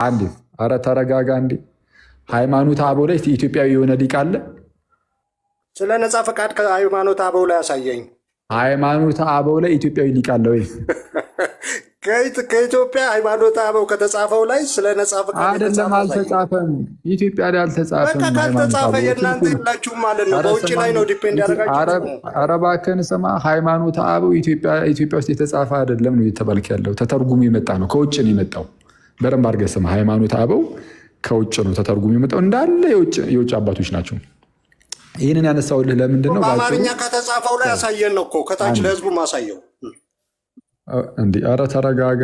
አንዴ ኧረ ተረጋጋ እንዴ። ሃይማኖተ አበው ላይ ኢትዮጵያዊ የሆነ ሊቅ አለ? ስለ ነጻ ፈቃድ ከሃይማኖተ አበው ላይ ያሳየኝ። ሃይማኖተ አበው ላይ ኢትዮጵያዊ ሊቅ አለ ወይ? ከኢትዮጵያ ሃይማኖተ አበው ከተጻፈው ላይ ስለ ነጻ ፈቃድ አይደለም፣ አልተጻፈም። ኢትዮጵያ ላይ አልተጻፈም። በቃ ካልተጻፈ የእናንተ የላችሁም ማለት ነው። በውጭ ላይ ነው ዲፔንድ ያደረጋችሁ። ኧረ እባክህን ስማ፣ ሃይማኖተ አበው ኢትዮጵያ ውስጥ የተጻፈ አይደለም ነው እየተባልክ ያለው። ተተርጉሞ የመጣ ነው፣ ከውጭ ነው የመጣው። በደንብ አድርገህ ስማ። ሃይማኖተ አበው ከውጭ ነው ተተርጉሞ የመጣው። እንዳለ የውጭ አባቶች ናቸው። ይህንን ያነሳውልህ ለምንድን ነው? በአማርኛ ከተጻፈው ላይ ያሳየን ነው እኮ ከታች ለህዝቡ ማሳየው። እንዲህ ኧረ ተረጋጋ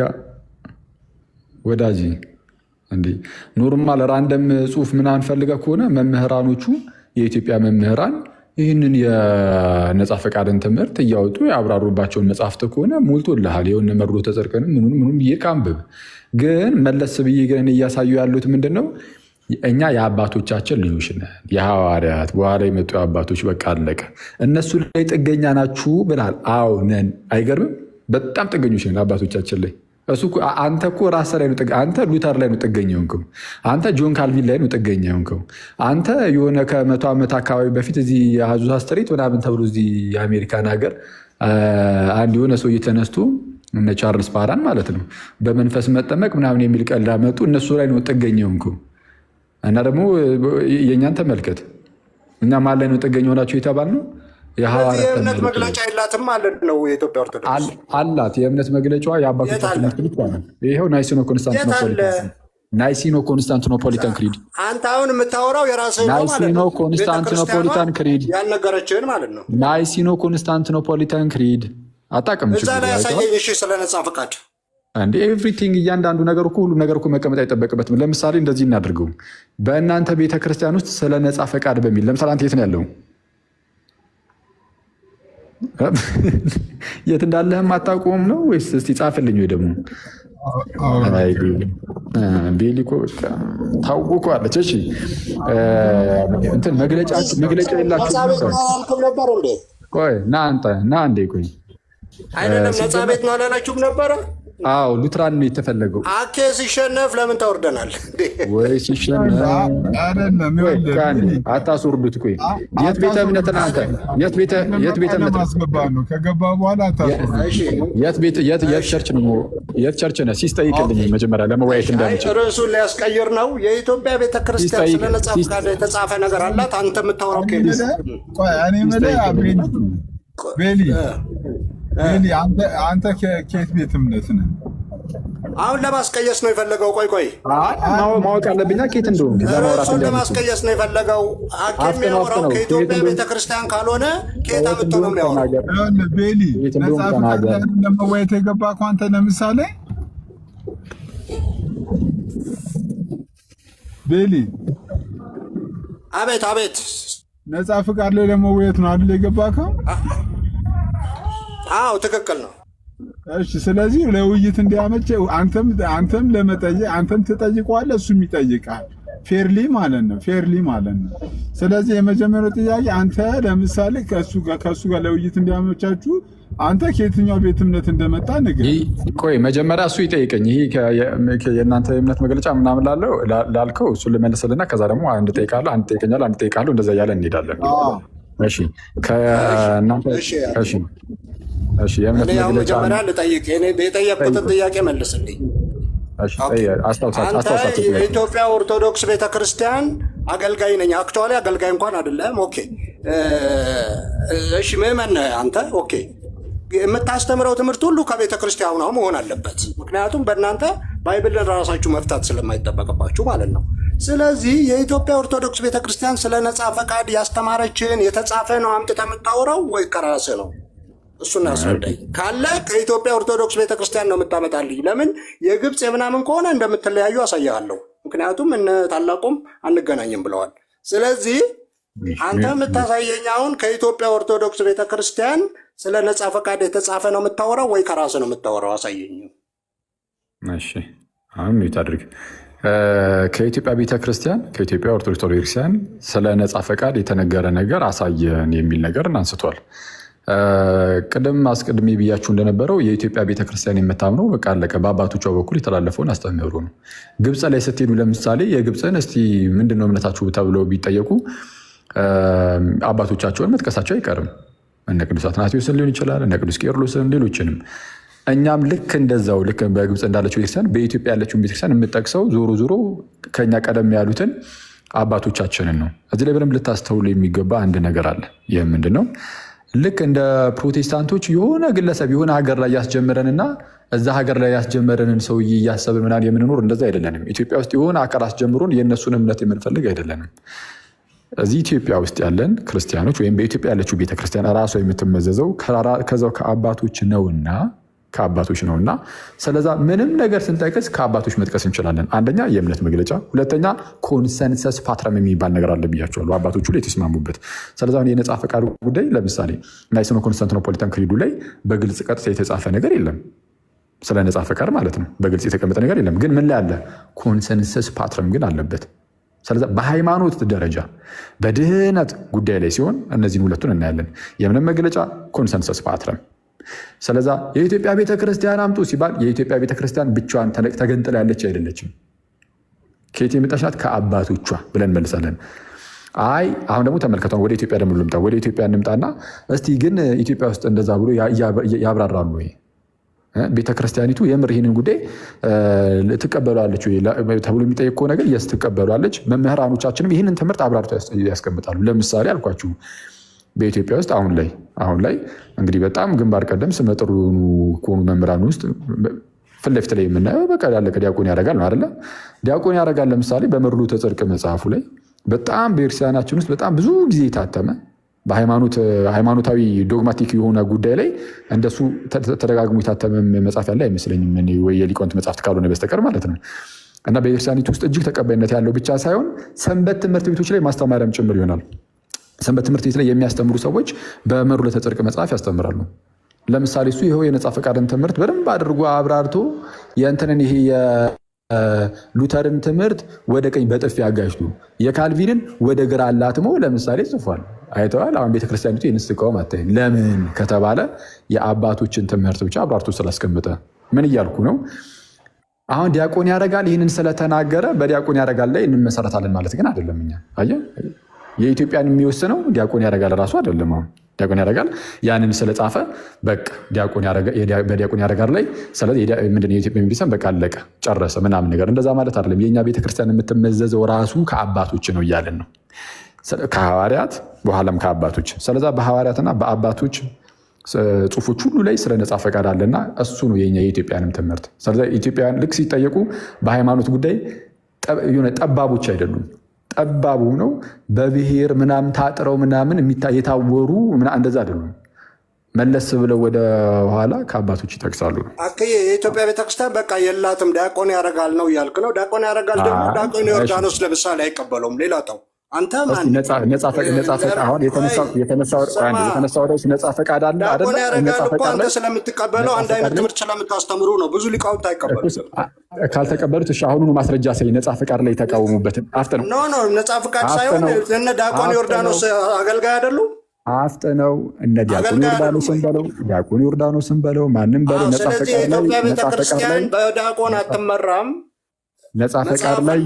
ወዳጅ። እንዲህ ኖርማል ራንደም ጽሁፍ ምናምን ፈልገህ ከሆነ መምህራኖቹ የኢትዮጵያ መምህራን ይህንን የነጻ ፈቃድን ትምህርት እያወጡ ያብራሩባቸውን መጽሐፍት ከሆነ ሞልቶልሃል። የሆነ መርዶ ተጸርቀንም ምኑም ብዬ ከአንብብ። ግን መለስ ብዬ ግን እያሳዩ ያሉት ምንድን ነው? እኛ የአባቶቻችን ልጆች ነን፣ የሐዋርያት በኋላ የመጡ አባቶች። በቃ አለቀ። እነሱ ላይ ጥገኛ ናችሁ ብላል። አዎ ነን። አይገርምም? በጣም ጥገኞች ነን አባቶቻችን ላይ። አንተ እኮ ራስህ ላይ ነው። አንተ ሉተር ላይ ነው ጥገኛ የሆንከው። አንተ ጆን ካልቪን ላይ ነው ጥገኛ የሆንከው። አንተ የሆነ ከ100 ዓመት አካባቢ በፊት እዚህ የአዙዛ ስትሬት ምናምን ተብሎ እዚህ የአሜሪካን ሀገር አንድ የሆነ ሰው እየተነስቶ እነ ቻርልስ ፓራን ማለት ነው በመንፈስ መጠመቅ ምናምን የሚል ቀልድ አመጡ። እነሱ ላይ ነው ጥገኛ የሆንከው። እና ደግሞ የእኛን ተመልከት። እኛ ማን ላይ ነው ጥገኛ ሆናችሁ የተባልነው? የእምነት መግለጫ የላትም ማለት ነው። የኢትዮጵያ ኦርቶዶክስ አላት። የእምነት መግለጫዋ የአባቶቻችን ትምህርት ነው። ይኸው ናይሲኖ ኮንስታንቲኖፖሊታን ክሪድ። አንተ አሁን የምታወራው የራስህ ነው ማለት ነው። ናይሲኖ ኮንስታንቲኖፖሊታን ክሪድ ያልነገረችህን ማለት ነው። ናይሲኖ ኮንስታንቲኖፖሊታን ክሪድ አታውቅም? እዛ ላይ ያሳየኝ። እሺ፣ ስለ ነጻ ፈቃድ እንደ ኤቭሪቲንግ እያንዳንዱ ነገር እኮ ሁሉ ነገር እኮ መቀመጥ አይጠበቅበትም። ለምሳሌ እንደዚህ እናድርገው። በእናንተ ቤተክርስቲያን ውስጥ ስለ ነጻ ፈቃድ በሚል ለምሳሌ አንተ የት ነው ያለው? የት እንዳለህም አታውቀውም ነው ወይስ? እስቲ ጻፍልኝ። ወይ ደግሞ ቤሊኮ ታውቋለች። እሺ እንትን መግለጫ የላችሁም ነበር እንዴ? ቆይ ና እንዴ ቆይ አይደለም ነጻ ቤት ነው አላላችሁም ነበረ? አዎ ሉትራን ነው የተፈለገው። አኬ ሲሸነፍ ለምን ታወርደናል ወይ? ሲሸነፍ አታስወርዱት። ቆይ የት ቤተ እምነት ነው አንተ? የት ቤተ እምነት ነው? ከገባ በኋላ የት ቸርች ነው? የት ቸርች ነው? ሲስጠይቅልኝ መጀመሪያ ለመወያየት እንዳንችል ርዕሱን ሊያስቀይር ነው። የኢትዮጵያ ቤተክርስቲያን ስለ ነጻ ፈቃድ የተጻፈ ነገር አላት። አንተ የምታወራው ቤሊ አንተ ከየት ቤት እምነት ነህ? አሁን ለማስቀየስ ነው የፈለገው። ቆይ ማወቅ አለብኛ ኬት እንደሆነ እሱን ለማስቀየስ ነው የፈለገው። ሐኪም የሚያወራው ከኢትዮጵያ ቤተክርስቲያን ካልሆነ ኬት አምጥቶ ነው የሚያወራው? ቤሊ ነጻ ፈቃድ ለመወያየት የገባ እኮ አንተ ለምሳሌ ቤሊ አቤት ነጻ ፈቃድ ላይ ለመወያየት ነው አይደል የገባከው? አዎ ትክክል ነው። እሺ ስለዚህ ለውይይት እንዲያመች አንተም ለመጠየቅ አንተም ትጠይቀዋለህ፣ እሱም ይጠይቃል። ፌርሊ ማለት ነው። ስለዚህ የመጀመሪያው ጥያቄ አንተ ለምሳሌ ከእሱ ጋር ለውይይት እንዲያመቻችሁ አንተ ከየትኛው ቤት እምነት እንደመጣ ንገረኝ። ቆይ መጀመሪያ እሱ ይጠይቀኝ። ይሄ የእናንተ እምነት መግለጫ ምናምን ላልከው እሱን ልመልስልና ከዛ ደግሞ አንድ ጠይቃለሁ፣ አንድ ጠይቀኛል፣ አንድ ጠይቃለሁ፣ እንደዛ እያለ እንሄዳለን። እሺ የእምነት መግለጫ መጀመሪያ ልጠይቅ። የጠየቅኩትን ጥያቄ መልስልኝ። አንተ የኢትዮጵያ ኦርቶዶክስ ቤተክርስቲያን አገልጋይ ነኝ። አክቹዋሊ አገልጋይ እንኳን አይደለም። ኦኬ እሺ፣ ምዕመን ነህ አንተ። ኦኬ የምታስተምረው ትምህርት ሁሉ ከቤተክርስቲያኑ ነው መሆን አለበት። ምክንያቱም በእናንተ ባይብልን ራሳችሁ መፍታት ስለማይጠበቅባችሁ ማለት ነው። ስለዚህ የኢትዮጵያ ኦርቶዶክስ ቤተክርስቲያን ስለ ነጻ ፈቃድ ያስተማረችን የተጻፈ ነው አምጥተህ የምታወራው ወይ ከራስህ ነው? እሱን አስረዳኝ። ካለ ከኢትዮጵያ ኦርቶዶክስ ቤተክርስቲያን ነው የምታመጣልኝ። ለምን የግብፅ የምናምን ከሆነ እንደምትለያዩ አሳያለሁ። ምክንያቱም እነ ታላቁም አንገናኝም ብለዋል። ስለዚህ አንተ የምታሳየኝ አሁን ከኢትዮጵያ ኦርቶዶክስ ቤተክርስቲያን ስለ ነጻ ፈቃድ የተጻፈ ነው የምታወራው ወይ ከራስህ ነው የምታወራው? አሳየኝ። እሺ አሁን ይታድርግ። ከኢትዮጵያ ቤተክርስቲያን ከኢትዮጵያ ኦርቶዶክስ ቤተክርስቲያን ስለ ነጻ ፈቃድ የተነገረ ነገር አሳየን የሚል ነገር አንስቷል። ቅድም አስቀድሜ ብያችሁ እንደነበረው የኢትዮጵያ ቤተክርስቲያን የምታምነው በቃ አለቀ በአባቶቿ በኩል የተላለፈውን አስተምህሮ ነው። ግብፅ ላይ ስትሄዱ ለምሳሌ የግብፅን እስቲ ምንድነው እምነታችሁ ተብለው ቢጠየቁ አባቶቻቸውን መጥቀሳቸው አይቀርም። እነ ቅዱስ አትናቴዎስን ሊሆን ይችላል፣ እነ ቅዱስ ቄርሎስን፣ ሌሎችንም። እኛም ልክ እንደዛው ልክ በግብፅ እንዳለችው ቤተክርስቲያን በኢትዮጵያ ያለችውን ቤተክርስቲያን የምጠቅሰው ዞሮ ዞሮ ከኛ ቀደም ያሉትን አባቶቻችንን ነው። እዚህ ላይ በደንብ ልታስተውሉ የሚገባ አንድ ነገር አለ። ይህ ምንድን ነው? ልክ እንደ ፕሮቴስታንቶች የሆነ ግለሰብ የሆነ ሀገር ላይ ያስጀመረንና እዛ ሀገር ላይ ያስጀመረንን ሰውዬ እያሰብን ምናምን የምንኖር እንደዛ አይደለንም። ኢትዮጵያ ውስጥ የሆነ አካል አስጀምሮን የእነሱን እምነት የምንፈልግ አይደለንም። እዚህ ኢትዮጵያ ውስጥ ያለን ክርስቲያኖች ወይም በኢትዮጵያ ያለችው ቤተክርስቲያን ራሷ የምትመዘዘው ከዛው ከአባቶች ነውና ስለዛ ምንም ነገር ስንጠቅስ ከአባቶች መጥቀስ እንችላለን። አንደኛ የእምነት መግለጫ፣ ሁለተኛ ኮንሰንሰስ ፓትረም የሚባል ነገር አለ ብያቸዋለሁ፣ አባቶቹ ላይ የተስማሙበት። ስለዛ የነጻ ፈቃድ ጉዳይ ለምሳሌ ናይሲኖ ኮንስታንቲኖፖሊታን ክሪዱ ላይ በግልጽ ቀጥታ የተጻፈ ነገር የለም። ስለ ነጻ ፈቃድ ማለት ነው በግልጽ የተቀመጠ ነገር የለም። ግን ምን ላይ አለ? ኮንሰንሰስ ፓትረም ግን አለበት። ስለዛ በሃይማኖት ደረጃ በድህነት ጉዳይ ላይ ሲሆን እነዚህን ሁለቱን እናያለን። የእምነት መግለጫ፣ ኮንሰንሰስ ፓትረም። ስለዛ የኢትዮጵያ ቤተክርስቲያን አምጡ ሲባል የኢትዮጵያ ቤተክርስቲያን ብቻዋን ተገንጥላ ያለች አይደለችም። ከየት የመጣች ናት? ከአባቶቿ ብለን መልሳለን። አይ አሁን ደግሞ ተመልከቷን ወደ ኢትዮጵያ ደግሞ ልምጣ። ወደ ኢትዮጵያ እንምጣና እስቲ ግን ኢትዮጵያ ውስጥ እንደዛ ብሎ ያብራራሉ ወይ? ቤተክርስቲያኒቱ የምር ይህንን ጉዳይ ትቀበሏለች ተብሎ የሚጠይቅ ከሆነ ግን የስ ትቀበሏለች። መምህራኖቻችንም ይህንን ትምህርት አብራርተው ያስቀምጣሉ። ለምሳሌ አልኳችሁ በኢትዮጵያ ውስጥ አሁን ላይ እንግዲህ በጣም ግንባር ቀደም ስመጥሩ ከሆኑ መምህራን ውስጥ ፊት ለፊት ላይ የምናየው በቃ ያለቀ ዲያቆን ያደርጋል ነው አይደለ? ዲያቆን ያደርጋል ለምሳሌ በመርዶተ ጽድቅ መጽሐፉ ላይ በጣም በቤተክርስቲያናችን ውስጥ በጣም ብዙ ጊዜ የታተመ በሃይማኖታዊ ዶግማቲክ የሆነ ጉዳይ ላይ እንደሱ ተደጋግሞ የታተመ መጽሐፍ ያለ አይመስለኝም፣ ወይ የሊቃውንት መጽሐፍት ካልሆነ በስተቀር ማለት ነው። እና በቤተክርስቲያኒቱ ውስጥ እጅግ ተቀባይነት ያለው ብቻ ሳይሆን ሰንበት ትምህርት ቤቶች ላይ ማስተማሪያም ጭምር ይሆናል። ሰንበት ትምህርት ቤት ላይ የሚያስተምሩ ሰዎች በመርዶተ ጽድቅ መጽሐፍ ያስተምራሉ። ለምሳሌ እሱ ይኸው የነጻ ፈቃድን ትምህርት በደንብ አድርጎ አብራርቶ የእንትንን ይሄ የሉተርን ትምህርት ወደ ቀኝ በጥፊ አጋጅቶ የካልቪንን ወደ ግራ አላትሞ ለምሳሌ ጽፏል። አይተዋል። አሁን ቤተክርስቲያኒቱ የንስቃውም አታይም። ለምን ከተባለ የአባቶችን ትምህርት ብቻ አብራርቶ ስላስቀምጠ። ምን እያልኩ ነው? አሁን ዲያቆን ያደርጋል ይህንን ስለተናገረ በዲያቆን ያደርጋል ላይ እንመሰረታለን ማለት ግን አይደለም። እኛ አየህ የኢትዮጵያን የሚወስነው ዲያቆን ያደርጋል ራሱ አይደለም። አሁን ዲያቆን ያደርጋል ያንን ስለጻፈ በቃ በዲያቆን ያደርጋል ላይ ስለዚህ ምንድን ነው የኢትዮጵያ ቤተክርስቲያን በቃ አለቀ ጨረሰ ምናምን ነገር እንደዛ ማለት አይደለም። የእኛ ቤተክርስቲያን የምትመዘዘው ራሱ ከአባቶች ነው እያለን ነው፣ ከሐዋርያት በኋላም ከአባቶች። ስለዛ በሐዋርያትና በአባቶች ጽሁፎች ሁሉ ላይ ስለ ነጻ ፈቃድ አለና እሱ ነው የኛ የኢትዮጵያንም ትምህርት። ስለዚ ኢትዮጵያውያን ልክ ሲጠየቁ በሃይማኖት ጉዳይ ጠባቦች አይደሉም። ጠባቡ ነው በብሔር ምናምን ታጥረው ምናምን የታወሩ እንደዛ አይደሉም። መለስ ብለው ወደ ኋላ ከአባቶች ይጠቅሳሉ ነው። የኢትዮጵያ ቤተክርስቲያን በቃ የላትም ዲያቆን ያደርጋል ነው እያልክ ነው። ዲያቆን ያደርጋል ደግሞ ዲያቆን ዮርዳኖስ ለምሳሌ አይቀበለውም። ሌላ ተው አንተ ነጻ ፈቃድ አሁን የተነሳው ወደ ነጻ ፈቃድ አለ አይደል? ነጻ ፈቃድ አንተ ስለምትቀበለው አንድ አይነት ትምህርት ስለምታስተምሩ ነው። ብዙ ሊቃውንት አይቀበሉም። ካልተቀበሉት እሺ አሁኑኑ ማስረጃ ሳይ ነጻ ፈቃድ ላይ ተቃወሙበት። አፍጥነው ኖ ነጻ ፈቃድ ሳይሆን እነ ዲያቆን ዮርዳኖስ አገልጋይ አይደሉም። አፍጥነው እነ ዲያቆን ዮርዳኖስን በለው ማንም በለው ነጻ ፈቃድ ላይ ኢትዮጵያ ቤተክርስቲያን በዲያቆን አትመራም። ነጻ ፈቃድ ላይ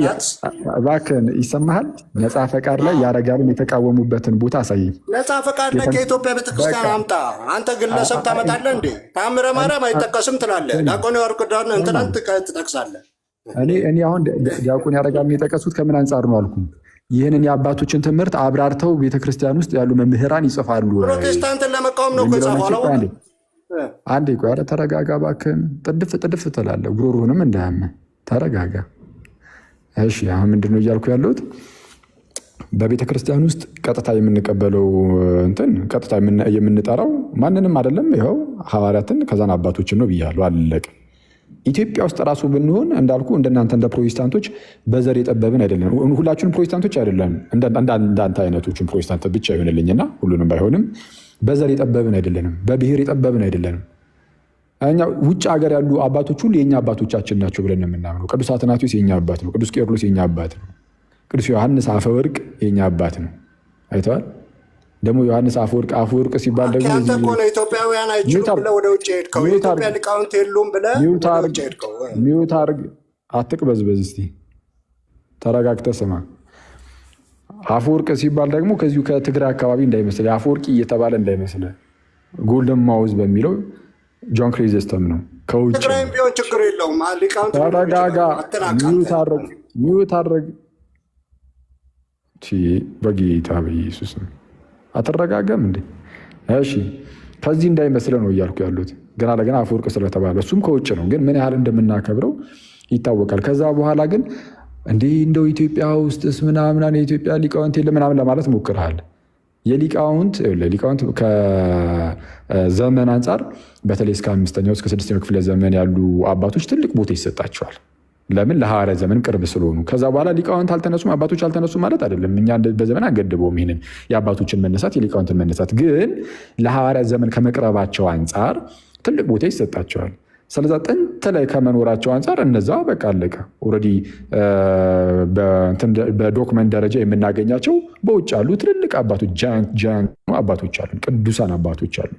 እባክህን ይሰማሃል። ነጻ ፈቃድ ላይ ያረጋልን የተቃወሙበትን ቦታ አሳይ። ነጻ ፈቃድ ላይ ከኢትዮጵያ ቤተክርስቲያን አምጣ። አንተ ግለሰብ ታመጣለህ እንዴ? ታምረ ማርያም አይጠቀስም ትላለህ። ዲያቆን ያርቅዳን እንትናን ትጠቅሳለህ። እኔ አሁን ዲያቆን ያረጋልን የጠቀሱት ከምን አንጻር ነው አልኩ። ይህንን የአባቶችን ትምህርት አብራርተው ቤተክርስቲያን ውስጥ ያሉ መምህራን ይጽፋሉ። ፕሮቴስታንትን ለመቃወም ነው ከጻፈው። አንዴ ቆይ፣ ኧረ ተረጋጋ እባክህን። ጥድፍ ትላለህ። ጉሮሮህንም እንዳያመ ተረጋጋ። እሺ አሁን ምንድነው እያልኩ ያለሁት? በቤተ ክርስቲያን ውስጥ ቀጥታ የምንቀበለው ቀጥታ የምንጠራው ማንንም አይደለም። ይኸው ሐዋርያትን ከዛን አባቶችን ነው ብያለሁ። አለቀ። ኢትዮጵያ ውስጥ ራሱ ብንሆን እንዳልኩ እንደናንተ እንደ ፕሮቴስታንቶች በዘር የጠበብን አይደለም። ሁላችንም ፕሮቴስታንቶች አይደለም። እንዳንተ አይነቶችን ፕሮቴስታንት ብቻ ይሆንልኝና ሁሉንም ባይሆንም በዘር የጠበብን አይደለንም። በብሔር የጠበብን አይደለንም። እኛ ውጭ ሀገር ያሉ አባቶች ሁሉ የኛ አባቶቻችን ናቸው ብለን የምናምነው። ቅዱስ አትናቴዎስ የኛ አባት ነው። ቅዱስ ቄርሎስ የኛ አባት ነው። ቅዱስ ዮሐንስ አፈወርቅ የኛ አባት ነው። አይተዋል። ደግሞ ዮሐንስ አፈወርቅ ሲባል ደግሞ አንተ እኮ ነው ኢትዮጵያውያን አይችሉም ብለህ ወደ ውጭ ሄድከው። የኢትዮጵያ ሊቃውንት የሉም ብለህ ወደ ውጭ ሄድከው። ሚውት አድርግ፣ አትቅበዝበዝ። እስኪ ተረጋግተህ ስማ። አፈወርቅ ሲባል ደግሞ ከዚሁ ከትግራይ አካባቢ እንዳይመስል፣ አፈወርቂ እየተባለ እንዳይመስል፣ ጎልደን ማውዝ በሚለው ጆን ክሪዘስተም ነው ከውጭ። ትግራይም ቢሆን ችግር የለውም። ሊቃውንት ተረጋጋ፣ ሚውት አድርግ። በጌታ በኢየሱስ አትረጋጋም እንዴ? እሺ ከዚህ እንዳይመስለ ነው እያልኩ ያሉት። ገና ለገና አፈወርቅ ስለተባለ እሱም ከውጭ ነው፣ ግን ምን ያህል እንደምናከብረው ይታወቃል። ከዛ በኋላ ግን እንዲህ እንደው ኢትዮጵያ ውስጥስ ምናምን የኢትዮጵያ ሊቃውንት የለ ምናምን ለማለት ሞክረሃል። የሊቃውንት ከዘመን አንጻር በተለይ እስከ 5ኛው እስከ 6ኛው ክፍለ ዘመን ያሉ አባቶች ትልቅ ቦታ ይሰጣቸዋል። ለምን? ለሐዋርያ ዘመን ቅርብ ስለሆኑ። ከዛ በኋላ ሊቃውንት አልተነሱም አባቶች አልተነሱም ማለት አይደለም። እኛ በዘመን አንገድበውም ይሄንን የአባቶችን መነሳት የሊቃውንትን መነሳት። ግን ለሐዋርያ ዘመን ከመቅረባቸው አንጻር ትልቅ ቦታ ይሰጣቸዋል። ስለዛ ጥንት ላይ ከመኖራቸው አንጻር እነዛ በቃ አለቀ። ኦልሬዲ በዶክመንት ደረጃ የምናገኛቸው በውጭ ያሉ ትልልቅ አባቶች ጃያንት አባቶች አሉ፣ ቅዱሳን አባቶች አሉ።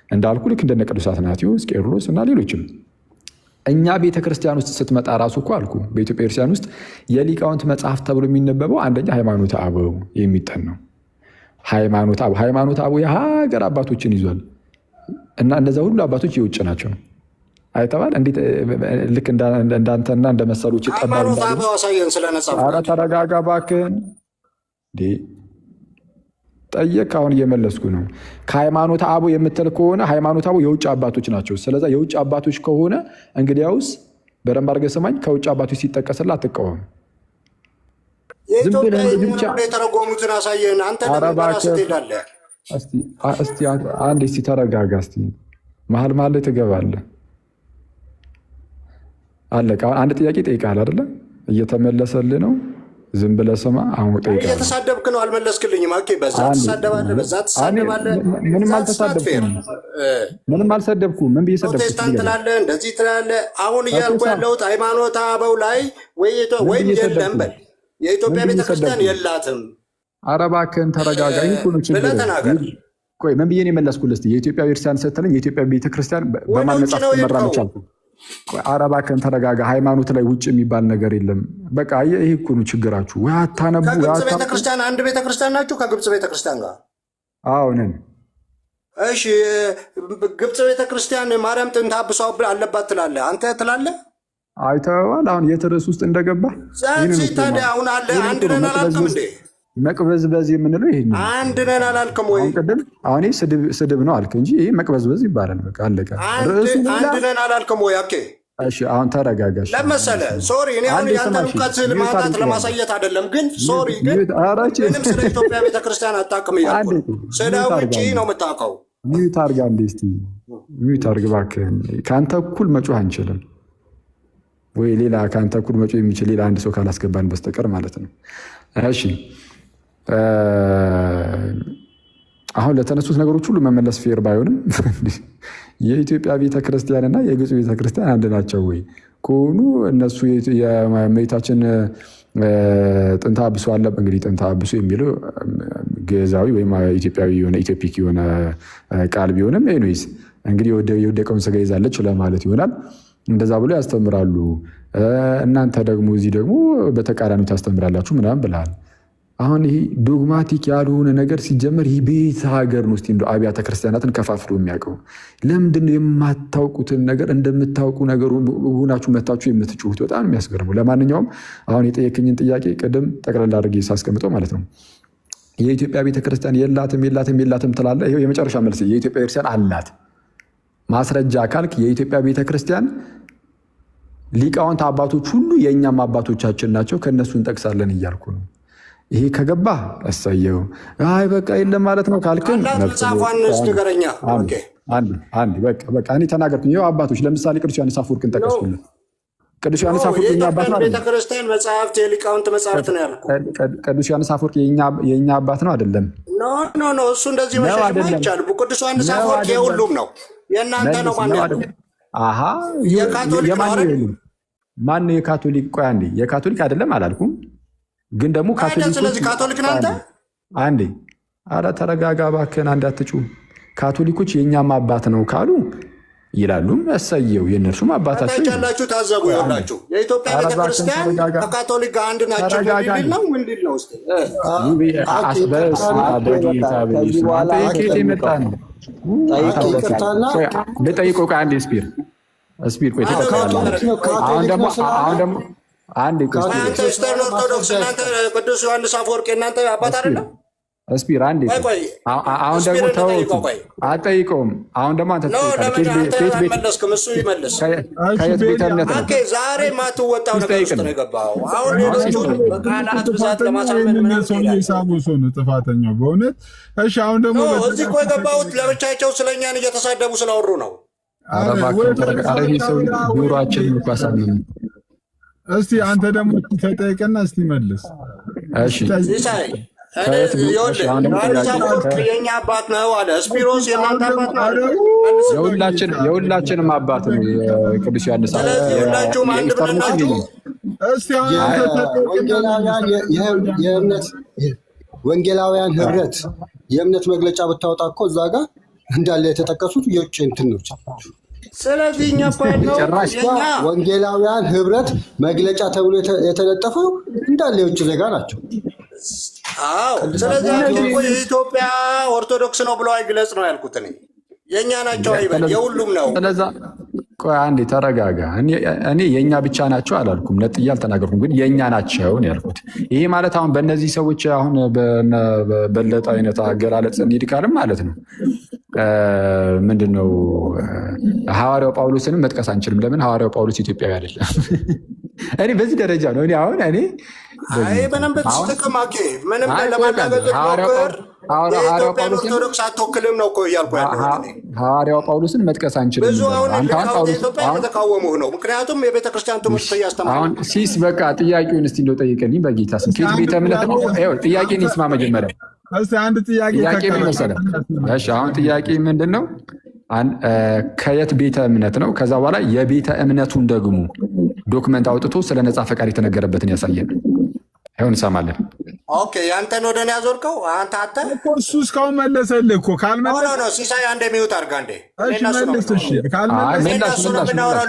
እንዳልኩ ልክ እንደነ ቅዱስ አትናቴዎስ፣ ቄርሎስ እና ሌሎችም። እኛ ቤተክርስቲያን ውስጥ ስትመጣ ራሱ እኮ አልኩ በኢትዮጵያ ክርስቲያን ውስጥ የሊቃውንት መጽሐፍ ተብሎ የሚነበበው አንደኛ ሃይማኖተ አበው የሚጠን ነው። ሃይማኖተ አበው የሀገር አባቶችን ይዟል እና እነዛ ሁሉ አባቶች የውጭ ናቸው። አይተባል እንዴት ልክ እንዳንተና እንደ መሰሎች ይጠባሉ። ተረጋጋ እባክህን። ጠየቅ። አሁን እየመለስኩ ነው። ከሃይማኖተ አበው የምትል ከሆነ ሃይማኖተ አበው የውጭ አባቶች ናቸው። ስለዛ የውጭ አባቶች ከሆነ እንግዲያውስ በደንብ አድርገህ ስማኝ፣ ከውጭ አባቶች ሲጠቀስልህ አትቃወም። ዝም ብለህ ብቻ የተረጎሙትን አሳየን። አንተ ትሄዳለህ። እስቲ አንዴ እስቲ ተረጋጋ። እስቲ መሀል ላይ ትገባለህ። አለቃ አንድ ጥያቄ ጠይቃል አይደለ? እየተመለሰልህ ነው። ዝም ብለህ ስማ። አሁን ጠይቃለህ። እየተሳደብክ ነው፣ አልመለስክልኝም። ኦኬ፣ በዛ ትሳደባለህ፣ በዛ ትሳደባለህ። ምንም አልተሳደብኩም። ምንም አልሰደብኩም። ምን ብዬ ሰደብኩ? ፕሮቴስታንት ትላለህ፣ እንደዚህ ትላለህ። አሁን እያልኩ ያለሁት ሃይማኖተ አበው ላይ ወይም የለም በል። የኢትዮጵያ ቤተክርስቲያን የላትም። ኧረ እባክህን ተረጋጋ። ብለህ ተናገር። ቆይ ምን ብዬ ነው የመለስኩልህ? የኢትዮጵያ ቤተክርስቲያን ስትለኝ የኢትዮጵያ ቤተክርስቲያን በማን መጽሐፍ ትመራለች አልኩህ? ኧረ እባክህን ተረጋጋ። ሃይማኖት ላይ ውጭ የሚባል ነገር የለም። በቃ ይሄ እኮ ነው ችግራችሁ። ወይ አታነቡ። ከግብፅ ቤተክርስቲያን አንድ ቤተክርስቲያን ናችሁ ከግብፅ ቤተክርስቲያን ጋር? አዎ ነን። እሺ፣ ግብፅ ቤተክርስቲያን ማርያም ጥንተ አብሶ አለባት ትላለህ፣ አንተ ትላለህ። አይተኸዋል አሁን የት ርዕስ ውስጥ እንደገባ። ታዲያ አሁን አለ አንድ ነን አላልክም እንዴ? መቅበዝበዝ የምንለው ይሄ ነው። አንድ ነን አላልክም ወይ? አሁን ስድብ ነው አልክ እንጂ ይሄ መቅበዝበዝ ይባላል። በቃ አለቀ። አንድ ነን አላልክም ወይ? ኦኬ እሺ፣ አሁን ተረጋጋሽ። ለመሰለ ሶሪ፣ እኔ አሁን ያንተ እውቀት ማጣት ለማሳየት አይደለም፣ ግን ሶሪ፣ ግን ምንም ስለ ኢትዮጵያ ቤተክርስቲያን አታውቅም እያልኩ ስለ ውጭ ነው የምታውቀው። ሚዩት አድርግ አንዴ እስኪ ሚዩት አድርግ እባክህ። ከአንተ እኩል መጮህ አንችልም ወይ ሌላ ከአንተ እኩል መጮህ የሚችል ሌላ አንድ ሰው ካላስገባን በስተቀር ማለት ነው። እሺ አሁን ለተነሱት ነገሮች ሁሉ መመለስ ፌር ባይሆንም የኢትዮጵያ ቤተክርስቲያንና የግብፅ ቤተክርስቲያን አንድ ናቸው ወይ ከሆኑ እነሱ የእመቤታችን ጥንተ አብሶ አለ። እንግዲህ ጥንተ አብሶ የሚለው ግዕዛዊ ወይም ኢትዮጵያዊ የሆነ ኢትዮፒክ የሆነ ቃል ቢሆንም ኤኒዌይስ እንግዲህ የወደቀውን ስጋ ይዛለች ለማለት ይሆናል። እንደዛ ብሎ ያስተምራሉ። እናንተ ደግሞ እዚህ ደግሞ በተቃራኒ ታስተምራላችሁ ምናምን ብለሃል። አሁን ይሄ ዶግማቲክ ያልሆነ ነገር ሲጀመር ይህ ቤት ሀገር ነው። እስኪ እንደው አብያተ ክርስቲያናትን ከፋፍሎ የሚያውቀው ለምንድነው? የማታውቁትን ነገር እንደምታውቁ ነገር ሆናችሁ መታችሁ የምትጮሁት በጣም የሚያስገርሙ። ለማንኛውም አሁን የጠየቅኝን ጥያቄ ቅድም ጠቅላላ አድርጌ ሳስቀምጠው ማለት ነው የኢትዮጵያ ቤተክርስቲያን የላትም ትላለህ። ይኸው የመጨረሻ መልስ የኢትዮጵያ ቤተክርስቲያን አላት። ማስረጃ ካልክ የኢትዮጵያ ቤተክርስቲያን ሊቃውንት አባቶች ሁሉ የእኛም አባቶቻችን ናቸው፣ ከእነሱ እንጠቅሳለን እያልኩ ነው። ይሄ ከገባ እሰየው። አይ በቃ የለም ማለት ነው ካልክን በቃ እኔ ተናገርኩኝ። ይኸው አባቶች ለምሳሌ ቅዱስ ዮሐንስ አፈወርቅን ጠቀስኩልህ። ቅዱስ ዮሐንስ አፈወርቅ የኛ አባት ነው። ቤተክርስቲያን መጽሐፍት የሊቃውንት መጽሐፍት ነው ያልኩህ። ቅዱስ ዮሐንስ አፈወርቅ የኛ አባት ነው አይደለም? ኖ እሱ እንደዚህ መሸሽ አይቻልም። ቅዱስ ዮሐንስ አፈወርቅ የሁሉም ነው። የእናንተ ነው ማነው ያለው? አሃ የካቶሊክ ነው። ማነው የካቶሊክ? ቆይ አንዴ የካቶሊክ አይደለም አላልኩም፣ ግን ደግሞ ካቶሊክ። ስለዚህ ካቶሊክ ነህ አንተ። አረ ተረጋጋ እባክህን፣ አንድ አትጩህ። ካቶሊኮች የእኛም አባት ነው ካሉ ይላሉ። እሰየው፣ የእነርሱም አባታቸው ያላችሁ ታዘቡ። ይላችሁ የኢትዮጵያ ቤተክርስቲያን ከካቶሊክ ጋር አንድ ናቸው ቢል ነው ምንድን ነው? ኬት የመጣ ነው? ልጠይቀው። ቆይ አንዴ ስፒር ቆይ አሁን ደግሞ አንድ ኢስተርን ኦርቶዶክስ እናንተ ቅዱስ ዮሐንስ አፈወርቅ እናንተ አባት አይደለም? ስፒር አንዴ አሁን ደግሞ ተው አጠይቀውም። አሁን ደግሞ አንተ መለስክም እሱ ይመልስ። ከየት ቤተ እምነት ነው ዛሬ ማትወጣው ነገር ውስጥ ነው የገባው? አሁን ሌሎቹን በቃላት ብዛት ለማሳመን ምናምን ጥፋተኛው በእውነት እሺ። አሁን ደግሞ እዚህ እኮ የገባሁት ለብቻቸው ስለኛን እየተሳደቡ ስላወሩ ነው። ኑሯችን ኳሳምን እስቲ አንተ ደግሞ ተጠይቀና እስቲ መልስ። የኛ አባት ነው አለ ስፒሮስ። የእናንተ አባት ነው? የሁላችንም አባት ነው ቅዱስ ዮሐንስ። ሁላችሁም አንድ ብለን ናችሁ። ወንጌላውያን ህብረት የእምነት መግለጫ ብታወጣ እኮ እዛ ጋር እንዳለ የተጠቀሱት የውጭ እንትኖች። ስለዚህ እኛ እኮ ያለው ወንጌላውያን ህብረት መግለጫ ተብሎ የተለጠፈው እንዳለ የውጭ ዜጋ ናቸው። አዎ፣ ስለዚህ የኢትዮጵያ ኦርቶዶክስ ነው ብለው አይግለጽ ነው ያልኩት እኔ። የእኛ ናቸው አይበል፣ የሁሉም ነው። ስለዛ ቆይ አንዴ ተረጋጋ። እኔ የእኛ ብቻ ናቸው አላልኩም፣ ነጥዬ አልተናገርኩም፣ ግን የእኛ ናቸው ነው ያልኩት። ይሄ ማለት አሁን በእነዚህ ሰዎች አሁን በለጠ አይነት አገላለጽ እንሂድ ካልም ማለት ነው ምንድን ነው ሐዋርያው ጳውሎስንም መጥቀስ አንችልም። ለምን? ሐዋርያው ጳውሎስ ኢትዮጵያዊ አይደለም። እኔ በዚህ ደረጃ ነው እኔ አሁን እኔ ምንም በተስተቀማኬ ምንም ለማናገር የኢትዮጵያ ኦርቶዶክስ አትወክልም ነው እኮ እያልኩ ያለሁት። ሐዋርያው ጳውሎስን መጥቀስ አንችልም። ብዙ አሁን ኢትዮጵያ የተቃወሙህ ነው። ምክንያቱም የቤተክርስቲያን ትምህርት እያስተማሩ አሁን ሲስ በቃ ጥያቄውን እስቲ እንደው ጠይቀልኝ በጌታ ስም። ከየት ቤተ እምነት ነው? ጥያቄን ይስማ መጀመሪያ። አንድ ጥያቄ ምን መሰለህ? እሺ አሁን ጥያቄ ምንድን ነው? ከየት ቤተ እምነት ነው? ከዛ በኋላ የቤተ እምነቱን ደግሞ ዶክመንት አውጥቶ ስለ ነፃ ፈቃድ የተነገረበትን ያሳየን። ይሁን እንሰማለን። ኦኬ፣ ያንተን ወደ እኔ ያዞርከው አንተ እሱ እስካሁን መለሰልህ እኮ። ካልመለሰ ሲሳይ አንዴ ሚዩት አድርጋ እንዴ።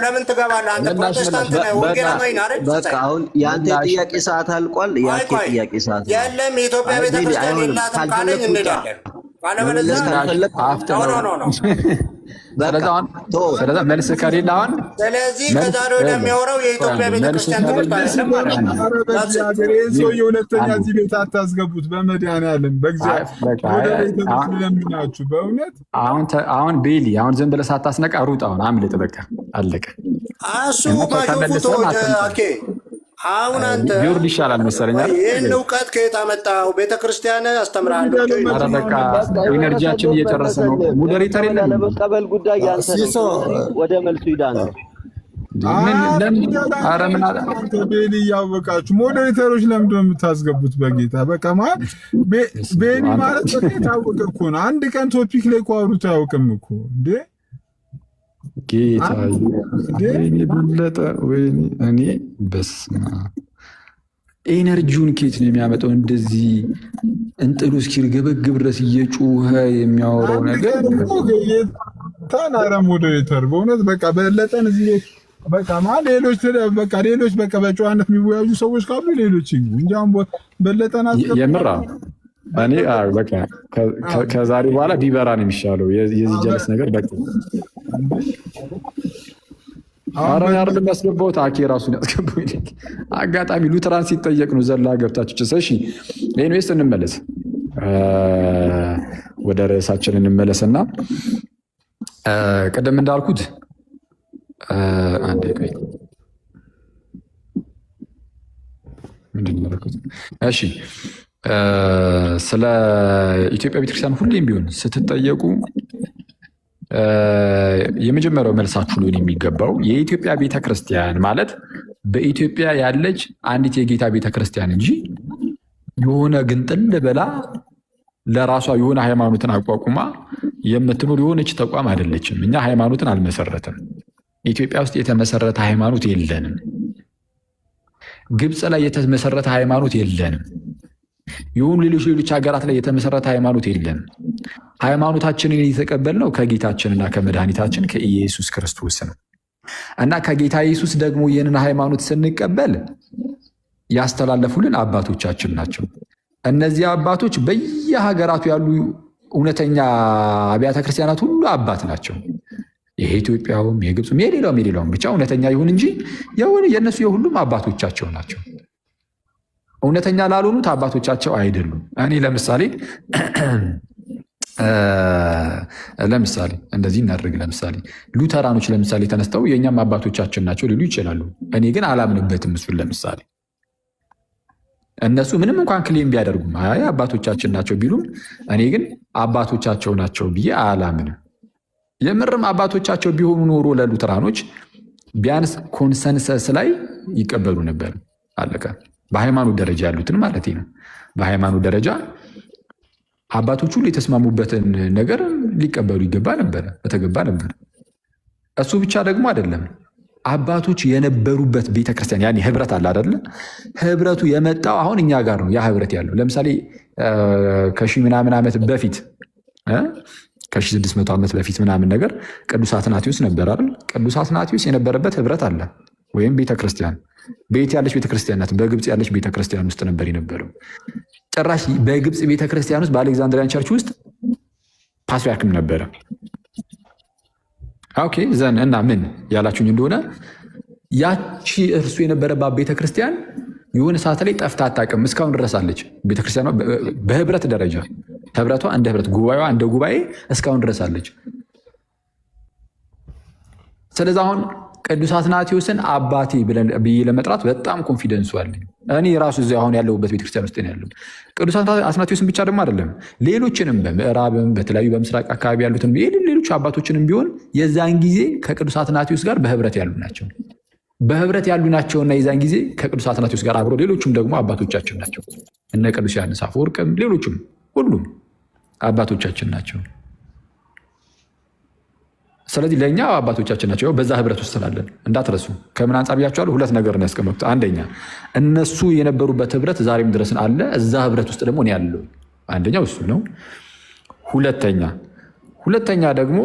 ለምን ትገባለህ አንተ? ፕሮቴስታንት ነህ፣ ወንጌላዊ ነህ አይደል? በቃ አሁን የአንተ ጥያቄ ሰዓት አልቋል። የአንተ ጥያቄ ሰዓት የለም። የኢትዮጵያ ቤተክርስቲያን የላትም ካለኝ እንሄዳለን። ስለዛ መልስ ከሌለ አሁን ስለዚህ ከዛሬ ወደሚያወራው የኢትዮጵያ ቤተክርስቲያን ትምህርት ሁለተኛ እዚህ ቤት አታስገቡት። በመድኃኒዓለም በእግዚአብሔር በእውነት አሁን ቤሊ አሁን ዝም ብለህ ሳታስነቃ ሩጥ። አሁን አምልጥ። በቃ አለቀ። እሱ አሁን አንተ ቢወርድ ይሻላል መሰለኝ። ይህን እውቀት ከየት አመጣው? ቤተክርስቲያን አስተምራለሁ። በቃ ኢነርጂያችን እየጨረሰ ነው። ሞዴሬተር የለም። ለመቀበል ጉዳይ ያንተ ወደ መልሱ ሂዳ ነው። ቤሊ እያወቃችሁ ሞዴሬተሮች ለምንድን ነው የምታስገቡት? በጌታ በቃ ቤሊ ማለት የታወቀ እኮ ነው። አንድ ቀን ቶፒክ ላይ እኮ አውርቶ አያውቅም እኮ እንዴ ጌታ በለጠ። ወይኔ እኔ በስመ አብ ኤነርጂውን ኬት ነው የሚያመጣው? እንደዚህ እንጥሉ እስኪርገበግብ ድረስ እየጮኸ የሚያወራው ነገር ታናረ ሞዴሬተር በእውነት በቃ በለጠን እዚህ ቤት በቃ ሌሎች በቃ በጨዋነት የሚወያዩ ሰዎች ካሉ ሌሎች እንጂ አሁን በለጠን የምራ እኔ በቃ ከዛሬ በኋላ ቢበራ ነው የሚሻለው። የዚህ ጀለስ ነገር በቃ አረን አይደለም ያስገባሁት አኬ ራሱን ያስገባው። አጋጣሚ ሉትራን ሲጠየቅ ነው ዘላ ገብታችሁ ጭሰ። እሺ ኤኒዌይስ እንመለስ፣ ወደ ርዕሳችን እንመለስና ቅድም እንዳልኩት አንዴ ቆይ ምንድን ነው ያልኩት? እሺ ስለ ኢትዮጵያ ቤተክርስቲያን ሁሌም ቢሆን ስትጠየቁ የመጀመሪያው መልሳችሁ ሊሆን የሚገባው የኢትዮጵያ ቤተክርስቲያን ማለት በኢትዮጵያ ያለች አንዲት የጌታ ቤተክርስቲያን እንጂ የሆነ ግንጥል ብላ ለራሷ የሆነ ሃይማኖትን አቋቁማ የምትኖር የሆነች ተቋም አይደለችም። እኛ ሃይማኖትን አልመሰረትም። ኢትዮጵያ ውስጥ የተመሰረተ ሃይማኖት የለንም። ግብፅ ላይ የተመሰረተ ሃይማኖት የለንም። የሆኑ ሌሎች ሀገራት ላይ የተመሰረተ ሃይማኖት የለም። ሃይማኖታችንን የተቀበልነው ከጌታችንና ከመድኃኒታችን ከኢየሱስ ክርስቶስ ነው እና ከጌታ ኢየሱስ ደግሞ ይህንን ሃይማኖት ስንቀበል ያስተላለፉልን አባቶቻችን ናቸው። እነዚህ አባቶች በየሀገራቱ ያሉ እውነተኛ አብያተ ክርስቲያናት ሁሉ አባት ናቸው። የኢትዮጵያውም የግብፅም የሌላውም ብቻ እውነተኛ ይሁን እንጂ የእነሱ የሁሉም አባቶቻቸው ናቸው። እውነተኛ ላልሆኑት አባቶቻቸው አይደሉም። እኔ ለምሳሌ እንደዚህ እናድርግ። ለምሳሌ ሉተራኖች ለምሳሌ ተነስተው የእኛም አባቶቻችን ናቸው ሊሉ ይችላሉ። እኔ ግን አላምንበትም እሱን። ለምሳሌ እነሱ ምንም እንኳን ክሌም ቢያደርጉም አይ አባቶቻችን ናቸው ቢሉም እኔ ግን አባቶቻቸው ናቸው ብዬ አላምንም። የምርም አባቶቻቸው ቢሆኑ ኖሮ ለሉተራኖች ቢያንስ ኮንሰንሰስ ላይ ይቀበሉ ነበር። አለቀ። በሃይማኖት ደረጃ ያሉትን ማለት ነው። በሃይማኖት ደረጃ አባቶች ሁሉ የተስማሙበትን ነገር ሊቀበሉ በተገባ ነበር። እሱ ብቻ ደግሞ አይደለም። አባቶች የነበሩበት ቤተክርስቲያን ያኔ ህብረት አለ አይደለ? ህብረቱ የመጣው አሁን እኛ ጋር ነው። ያ ህብረት ያለው ለምሳሌ ከሺህ ምናምን ዓመት በፊት ከ1600 ዓመት በፊት ምናምን ነገር ቅዱስ አትናቴዎስ ነበር አይደል? ቅዱስ አትናቴዎስ የነበረበት ህብረት አለ ወይም ቤተክርስቲያን። ቤት ያለች ቤተክርስቲያን ናት። በግብፅ ያለች ቤተክርስቲያን ውስጥ ነበር የነበረው። ጭራሽ በግብፅ ቤተክርስቲያን ውስጥ በአሌክዛንድሪያን ቸርች ውስጥ ፓትርያርክም ነበረ። ኦኬ ዘን እና ምን ያላችሁኝ እንደሆነ ያቺ እርሱ የነበረባት ቤተክርስቲያን የሆነ ሰዓት ላይ ጠፍታ አታውቅም። እስካሁን ድረስ አለች ቤተክርስቲያኗ በህብረት ደረጃ። ህብረቷ እንደ ህብረት፣ ጉባኤዋ እንደ ጉባኤ እስካሁን ድረስ አለች። ስለዚህ አሁን ቅዱስ አትናቴዎስን አባቴ ብዬ ለመጥራት በጣም ኮንፊደንሱ አለኝ። እኔ ራሱ እዚህ አሁን ያለሁበት ቤተክርስቲያን ውስጥ ነው ያለው። ቅዱስ አትናቴዎስን ብቻ ደግሞ አይደለም፣ ሌሎችንም በምዕራብም በተለያዩ በምስራቅ አካባቢ ያሉትን ሌሎች አባቶችንም ቢሆን የዛን ጊዜ ከቅዱስ አትናቴዎስ ጋር በህብረት ያሉ ናቸው። በህብረት ያሉ ናቸውና የዛን ጊዜ ከቅዱስ አትናቴዎስ ጋር አብሮ ሌሎቹም ደግሞ አባቶቻችን ናቸው። እነ ቅዱስ ዮሐንስ አፈወርቅም ሌሎቹም ሁሉም አባቶቻችን ናቸው። ስለዚህ ለእኛ አባቶቻችን ናቸው። በዛ ህብረት ውስጥ ስላለን እንዳትረሱ። ከምን አንጻር ብያቸዋለሁ? ሁለት ነገር ነው ያስቀመጡት። አንደኛ እነሱ የነበሩበት ህብረት ዛሬም ድረስ አለ። እዛ ህብረት ውስጥ ደግሞ እኔ ያለው አንደኛው እሱ ነው። ሁለተኛ ደግሞ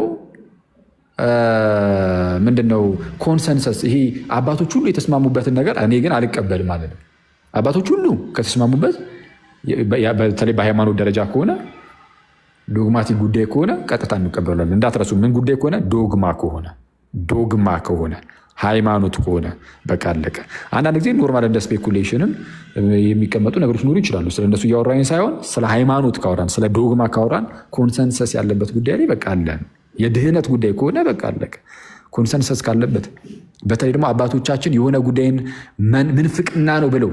ምንድነው ኮንሰንሰስ፣ ይሄ አባቶች ሁሉ የተስማሙበትን ነገር እኔ ግን አልቀበልም ማለት ነው። አባቶች ሁሉ ከተስማሙበት በተለይ በሃይማኖት ደረጃ ከሆነ ዶግማቲክ ጉዳይ ከሆነ ቀጥታ እንቀበላለን። እንዳትረሱ። ምን ጉዳይ ከሆነ ዶግማ ከሆነ ሃይማኖት ከሆነ በቃ አለቀ። አንዳንድ ጊዜ ኖርማል እንደ ስፔኩሌሽንም የሚቀመጡ ነገሮች ሊኖሩ ይችላሉ። ስለነሱ እያወራኝ ሳይሆን ስለ ሃይማኖት ካወራን፣ ስለ ዶግማ ካወራን ኮንሰንሰስ ያለበት ጉዳይ ላይ በቃ አለን። የድህነት ጉዳይ ከሆነ በቃ አለቀ። ኮንሰንሰስ ካለበት በተለይ ደግሞ አባቶቻችን የሆነ ጉዳይን ምንፍቅና ነው ብለው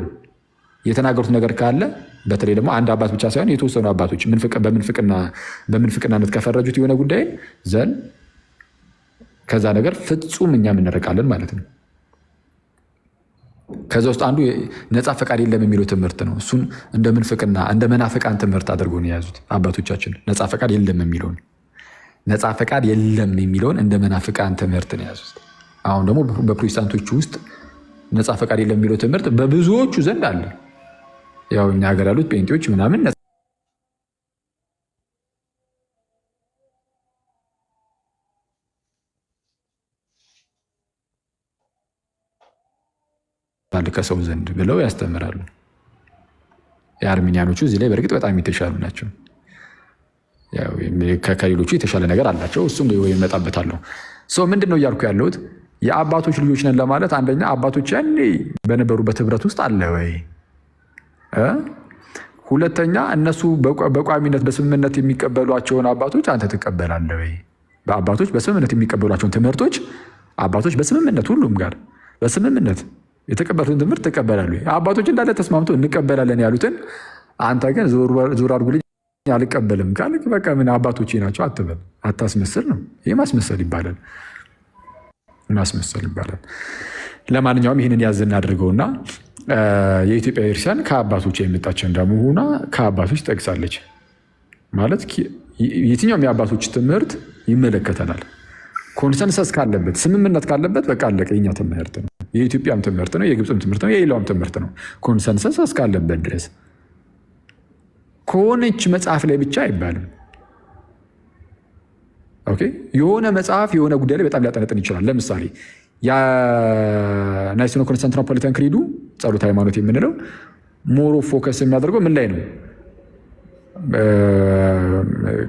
የተናገሩት ነገር ካለ በተለይ ደግሞ አንድ አባት ብቻ ሳይሆን የተወሰኑ አባቶች በምንፍቅናነት ከፈረጁት የሆነ ጉዳይን ዘን ከዛ ነገር ፍጹም እኛም እንርቃለን ማለት ነው። ከዛ ውስጥ አንዱ ነፃ ፈቃድ የለም የሚለው ትምህርት ነው። እሱን እንደ ምንፍቅና እንደ መናፍቃን ትምህርት አድርገው ነው የያዙት አባቶቻችን። ነፃ ፈቃድ የለም የሚለውን እንደ መናፍቃን ትምህርት ነው የያዙት። አሁን ደግሞ በፕሮቴስታንቶቹ ውስጥ ነፃ ፈቃድ የለም የሚለው ትምህርት በብዙዎቹ ዘንድ አለ። ያው እኛ ሀገር ያሉት ጴንጤዎች ምናምን ከሰው ዘንድ ብለው ያስተምራሉ። የአርሚኒያኖቹ እዚህ ላይ በእርግጥ በጣም የተሻሉ ናቸው። ከሌሎቹ የተሻለ ነገር አላቸው። እሱም ይመጣበታለሁ። ሰው ምንድን ነው እያልኩ ያለሁት የአባቶች ልጆች ነን ለማለት አንደኛ አባቶች ያኔ በነበሩበት ህብረት ውስጥ አለ ወይ? ሁለተኛ እነሱ በቋሚነት በስምምነት የሚቀበሏቸውን አባቶች አንተ ትቀበላለህ ወይ? በአባቶች በስምምነት የሚቀበሏቸውን ትምህርቶች አባቶች በስምምነት ሁሉም ጋር በስምምነት የተቀበሉትን ትምህርት ትቀበላለህ ወይ? አባቶች እንዳለ ተስማምቶ እንቀበላለን ያሉትን አንተ ግን ዞር አድርጉልኝ አልቀበልም ካልክ በቃ ምን አባቶቼ ናቸው አትበል። አታስመስል ነው ይህ ማስመሰል ይባላል። ለማንኛውም ይህንን ያዝ እናድርገውና የኢትዮጵያ ቤተክርስቲያን ከአባቶች የመጣች እንደመሆኗ ከአባቶች ጠቅሳለች ማለት የትኛውም የአባቶች ትምህርት ይመለከተናል። ኮንሰንሰስ ካለበት ስምምነት ካለበት በቃ አለቀ። የኛ ትምህርት ነው፣ የኢትዮጵያም ትምህርት ነው፣ የግብፅም ትምህርት ነው፣ የሌላውም ትምህርት ነው። ኮንሰንሰስ እስካለበት ድረስ ከሆነች መጽሐፍ ላይ ብቻ አይባልም። ኦኬ የሆነ መጽሐፍ የሆነ ጉዳይ ላይ በጣም ሊያጠነጥን ይችላል። ለምሳሌ የናይሲኖ ኮንስታንቲኖፖሊታን ክሪዱ ጸሎተ ሃይማኖት የምንለው ሞሮ ፎከስ የሚያደርገው ምን ላይ ነው?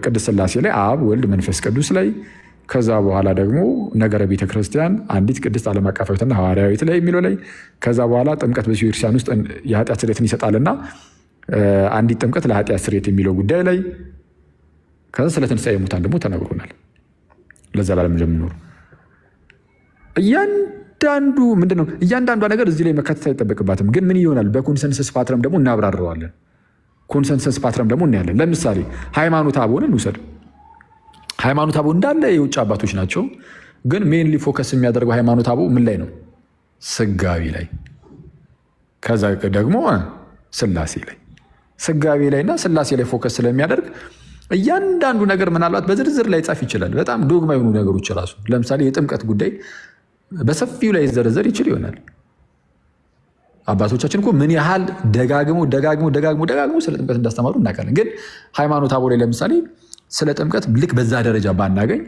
ቅድስት ሥላሴ ላይ አብ ወልድ መንፈስ ቅዱስ ላይ፣ ከዛ በኋላ ደግሞ ነገረ ቤተክርስቲያን አንዲት ቅድስት ዓለም አቀፋዊትና ሐዋርያዊት ላይ የሚለው ላይ፣ ከዛ በኋላ ጥምቀት በቤተክርስቲያን ውስጥ የኃጢአት ስርየትን ይሰጣልና አንዲት ጥምቀት ለኃጢአት ስርየት የሚለው ጉዳይ ላይ፣ ከዛ ስለ ትንሣኤ ሙታን ደግሞ ተነግሮናል። ለዘላለም እንደምንኖር እያንዳንዱ ምንድነው እያንዳንዷ ነገር እዚህ ላይ መካተት አይጠበቅባትም። ግን ምን ይሆናል? በኮንሰንሰስ ፓትረም ደግሞ እናብራረዋለን። ኮንሰንሰስ ፓትረም ደግሞ እናያለን። ለምሳሌ ሃይማኖተ አበውን እንውሰድ። ሃይማኖተ አበው እንዳለ የውጭ አባቶች ናቸው። ግን ሜንሊ ፎከስ የሚያደርገው ሃይማኖተ አበው ምን ላይ ነው? ስጋዊ ላይ፣ ከዛ ደግሞ ስላሴ ላይ። ስጋዊ ላይና ስላሴ ላይ ፎከስ ስለሚያደርግ እያንዳንዱ ነገር ምናልባት በዝርዝር ላይ ጻፍ ይችላል። በጣም ዶግማ የሆኑ ነገሮች ራሱ ለምሳሌ የጥምቀት ጉዳይ በሰፊው ላይ ዘረዘር ይችል ይሆናል። አባቶቻችን እኮ ምን ያህል ደጋግሞ ስለ ጥምቀት እንዳስተማሩ እናውቃለን። ግን ሃይማኖተ አበው ላይ ለምሳሌ ስለ ጥምቀት ልክ በዛ ደረጃ ባናገኝ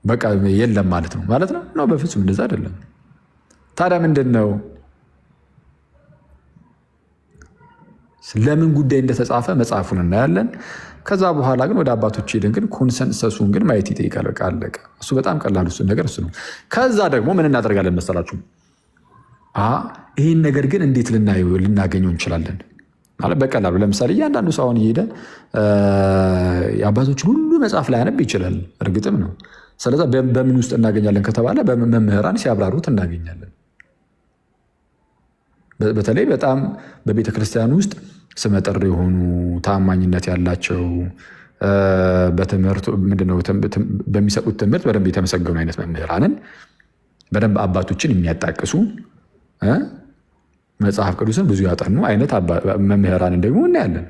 በቃ የለም ማለት ነው። በፍጹም እንደዛ አይደለም። ታዲያ ምንድን ነው ለምን ጉዳይ እንደተጻፈ መጽሐፉን እናያለን። ከዛ በኋላ ግን ወደ አባቶች ሄደን ግን ኮንሰንሰሱን ግን ማየት ይጠይቃል። በቃ አለቀ። እሱ በጣም ቀላሉ ነገር እሱ ነው። ከዛ ደግሞ ምን እናደርጋለን መሰላችሁ? ይህን ነገር ግን እንዴት ልናገኘው እንችላለን? ማለት በቀላሉ ለምሳሌ እያንዳንዱ ሰው አሁን እየሄደ የአባቶችን ሁሉ መጽሐፍ ላይ ያነብ ይችላል። እርግጥም ነው። ስለዛ በምን ውስጥ እናገኛለን ከተባለ በመምህራን ሲያብራሩት እናገኛለን። በተለይ በጣም በቤተክርስቲያን ውስጥ ስመጥር የሆኑ ታማኝነት ያላቸው በትምህርት ምንድነው በሚሰጡት ትምህርት በደንብ የተመሰገኑ አይነት መምህራንን በደንብ አባቶችን የሚያጣቅሱ መጽሐፍ ቅዱስን ብዙ ያጠኑ አይነት መምህራንን ደግሞ እናያለን።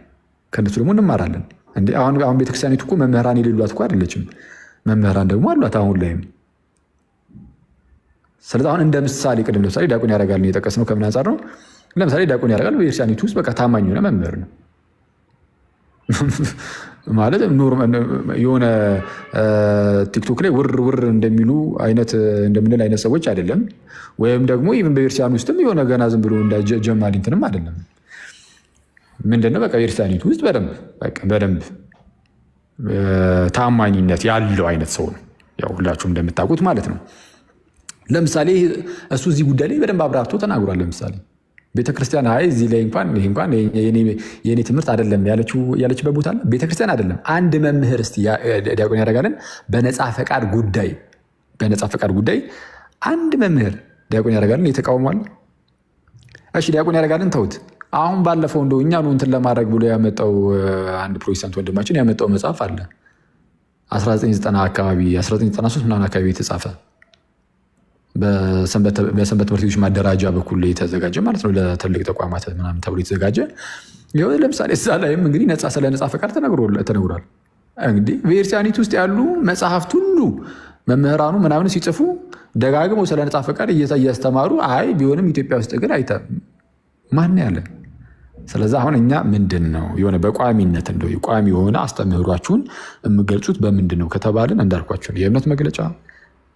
ከእነሱ ደግሞ እንማራለን። አሁን ቤተክርስቲያኒቱ እኮ መምህራን የሌሏት እኮ አይደለችም። መምህራን ደግሞ አሏት አሁን ላይም። ስለዚህ አሁን እንደ ምሳሌ ቅድም ለምሳሌ ዲያቆን ያደርጋልን የጠቀስነው ከምን አንጻር ነው? ለምሳሌ ዲያቆን ያደርጋል በቤተክርስቲያኒቱ ውስጥ በቃ ታማኝ የሆነ መምህር ነው ማለት የሆነ ቲክቶክ ላይ ውር እንደምንል አይነት ሰዎች አይደለም። ወይም ደግሞ ኢቭን በቤተክርስቲያን ውስጥም የሆነ ገና ዝም ብሎ ጀማሪ እንትንም አይደለም። ምንድነው በቃ ቤተክርስቲያኒቱ ውስጥ በደንብ ታማኝነት ያለው አይነት ሰው ነው። ያው ሁላችሁም እንደምታውቁት ማለት ነው። ለምሳሌ እሱ እዚህ ጉዳይ ላይ በደንብ አብራርቶ ተናግሯል። ለምሳሌ ቤተክርስቲያን እዚህ ላይ እንኳን የኔ ትምህርት አይደለም ያለችበት ቦታ አለ። ቤተክርስቲያን አይደለም አንድ መምህር እስቲ ዲያቆን ያደርጋልን በነፃ ፈቃድ ጉዳይ አንድ መምህር ዲያቆን ያደርጋልን የተቃውሟል። እሺ ዲያቆን ያደርጋልን ተውት። አሁን ባለፈው እንደው እኛኑ እንትን ለማድረግ ብሎ ያመጣው አንድ ፕሮቴስታንት ወንድማችን ያመጣው መጽሐፍ አለ 1990 አካባቢ 1993 ምናምን አካባቢ የተጻፈ በሰንበት ትምህርት ቤቶች ማደራጃ በኩል የተዘጋጀ ማለት ነው። ለትልቅ ተቋማት ምናምን ተብሎ የተዘጋጀ ይሁን። ለምሳሌ እዛ ላይም እንግዲህ ስለ ነፃ ፈቃድ ተነግሯል። እንግዲህ በቤተክርስቲያኒቱ ውስጥ ያሉ መጽሐፍት ሁሉ መምህራኑ ምናምን ሲጽፉ ደጋግመው ስለ ነፃ ፈቃድ እያስተማሩ ቢሆንም ኢትዮጵያ ውስጥ ግን ማን ያለ። ስለዚህ አሁን እኛ ምንድን ነው የሆነ በቋሚነት እንደው ቋሚ የሆነ አስተምህሯችሁን የምገልጹት በምንድን ነው ከተባልን እንዳልኳቸው የእምነት መግለጫ፣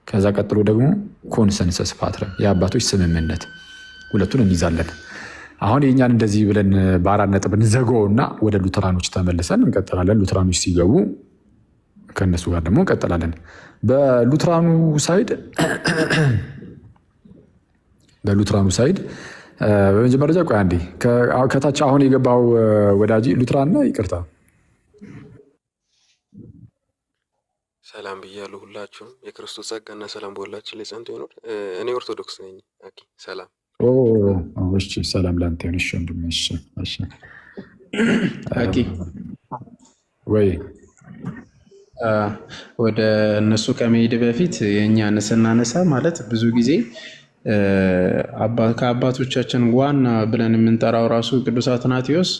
ከዛ ቀጥሎ ደግሞ ኮንሰንሰስ ፓትረም የአባቶች ስምምነት፣ ሁለቱን እንይዛለን። አሁን የእኛን እንደዚህ ብለን በአራት ነጥብ እንዘጋውና ወደ ሉተራኖች ተመልሰን እንቀጥላለን። ሉተራኖች ሲገቡ ከእነሱ ጋር ደግሞ እንቀጥላለን። በሉተራኑ ሳይድ በመጀመሪያ ደረጃ ቆይ አንዴ ከታች አሁን የገባው ወዳጅ ሉተራን ነው። ይቅርታ ሰላም ብያለሁ ሁላችሁም። የክርስቶስ ጸጋና ሰላም በሁላችን ላይ ጸንቶ ይኖር። እኔ ኦርቶዶክስ ነኝ። ሰላም እሺ፣ ሰላም ላንተ ይሁን። እሺ ወንድሜ፣ እሺ ወይ ወደ እነሱ ከመሄድ በፊት የእኛን ስናነሳ ማለት ብዙ ጊዜ ከአባቶቻችን ዋና ብለን የምንጠራው ራሱ ቅዱስ አትናቴዎስ